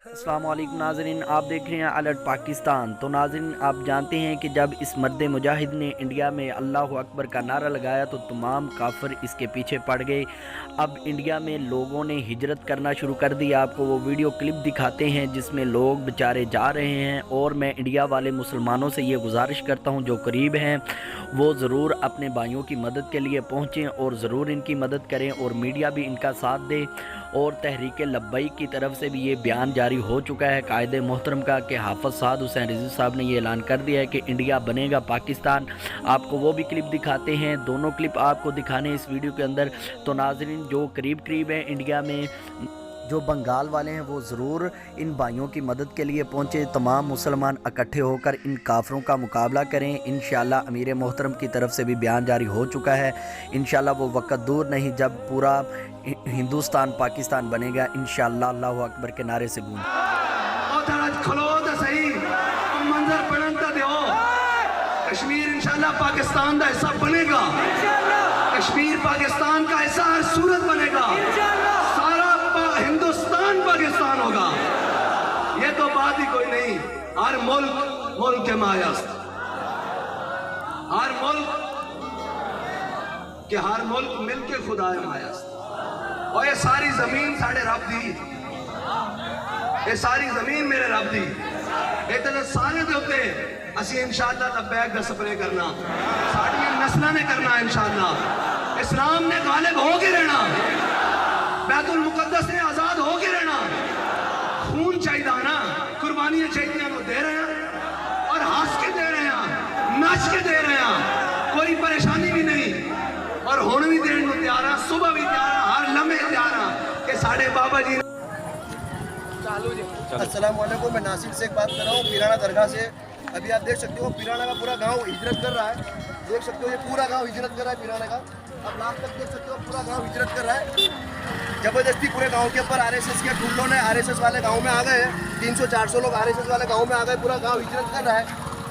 अस्सलाम वालेकुम नाज़रीन, आप देख रहे हैं अलर्ट पाकिस्तान। तो नाज़रीन, आप जानते हैं कि जब इस मर्द मुजाहिद ने इंडिया में अल्लाह अकबर का नारा लगाया तो तमाम काफिर इसके पीछे पड़ गए। अब इंडिया में लोगों ने हिजरत करना शुरू कर दी। आपको वो वीडियो क्लिप दिखाते हैं जिसमें लोग बेचारे जा रहे हैं। और मैं इंडिया वाले मुसलमानों से ये गुजारिश करता हूँ जो करीब हैं वो ज़रूर अपने भाइयों की मदद के लिए पहुँचें और ज़रूर इनकी मदद करें और मीडिया भी इनका साथ दे। और तहरीक लब्बैक की तरफ से भी ये बयान जारी हो चुका है कायदे मोहतरम का कि हाफ़िज़ साद हुसैन रिज़वी साहब ने ये ऐलान कर दिया है कि इंडिया बनेगा पाकिस्तान। आपको वो भी क्लिप दिखाते हैं, दोनों क्लिप आपको दिखाने इस वीडियो के अंदर। तो नाज़रीन, जो करीब करीब हैं इंडिया में, जो बंगाल वाले हैं, वो ज़रूर इन भाइयों की मदद के लिए पहुँचे। तमाम मुसलमान इकट्ठे होकर इन काफरों का मुकाबला करें। इंशाअल्लाह अमीर मोहतरम की तरफ से भी बयान जारी हो चुका है। इंशाअल्लाह वो वक्त दूर नहीं जब पूरा हिंदुस्तान पाकिस्तान बनेगा। इंशाअल्लाह अल्लाह अकबर के नारे से गूंज कश्मीर इंशाअल्लाह पाकिस्तान का हिस्सा बनेगा। कश्मीर पाकिस्तान का हिस्सा हर सूरत बनेगा। सारा हिंदुस्तान पाकिस्तान होगा। ये तो बात ही कोई नहीं। हर मुल्क मुल्क के मायस्त, हर मुल्क मिलके खुदा है मायस्त। और ये सारी जमीन साढ़े रब दी, ये सारी जमीन मेरे रब दी। इतने सारे दे उत्ते असी इंशाअल्लाह लब्बैक दा स्प्रे करना, साड़ियां नस्लां ने करना। इंशाअल्लाह इस्लाम ने गालिब हो के रहना, बैतुल मुकद्दस ने आजाद हो के रहना। खून चाहिए ना, कुर्बानियां चाहिए वो दे रहे हैं और हंस के दे रहे हैं, नच के दे रहे हैं, कोई परेशानी भी नहीं। और हुण भी देने को तैयार है, सुबह भी तैयार है, हर लम्हे तैयार है कि साढ़े बाबा जी। अस्सलाम वालेकुम, मैं नासिर से एक बात कर रहा हूँ, पिराना दरगाह से। अभी आप देख सकते हो पिराना का पूरा गांव हिजरत कर रहा है। देख सकते हो ये पूरा गांव हिजरत कर रहा है पिराना का। अब लास्ट तक देख सकते हो पूरा गांव हिजरत कर रहा है। जबरदस्ती पूरे गांव के ऊपर आरएसएस के ढूंढों ने, आरएसएस वाले गांव में आ गए हैं। 300-400 लोग आरएसएस वाले गांव में आ गए। पूरा गांव हिजरत कर रहा है।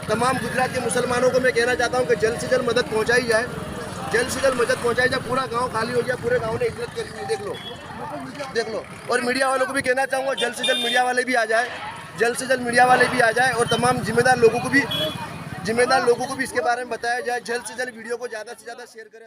तमाम गुजरात के मुसलमानों को मैं कहना चाहता हूँ कि जल्द से जल्द मदद पहुँचाई जाए, जल्द से जल्द मदद पहुँचाई जाए। पूरा गाँव खाली हो गया, पूरे गाँव ने हिजरत करी हुई, देख लो। और मीडिया वालों को भी कहना चाहूँगा जल्द से जल्द मीडिया वाले भी आ जाए, जल्द से जल्द मीडिया वाले भी आ जाए और तमाम जिम्मेदार लोगों को भी इसके बारे में बताया जाए। जल्द से जल्द वीडियो को ज़्यादा से ज़्यादा शेयर करें।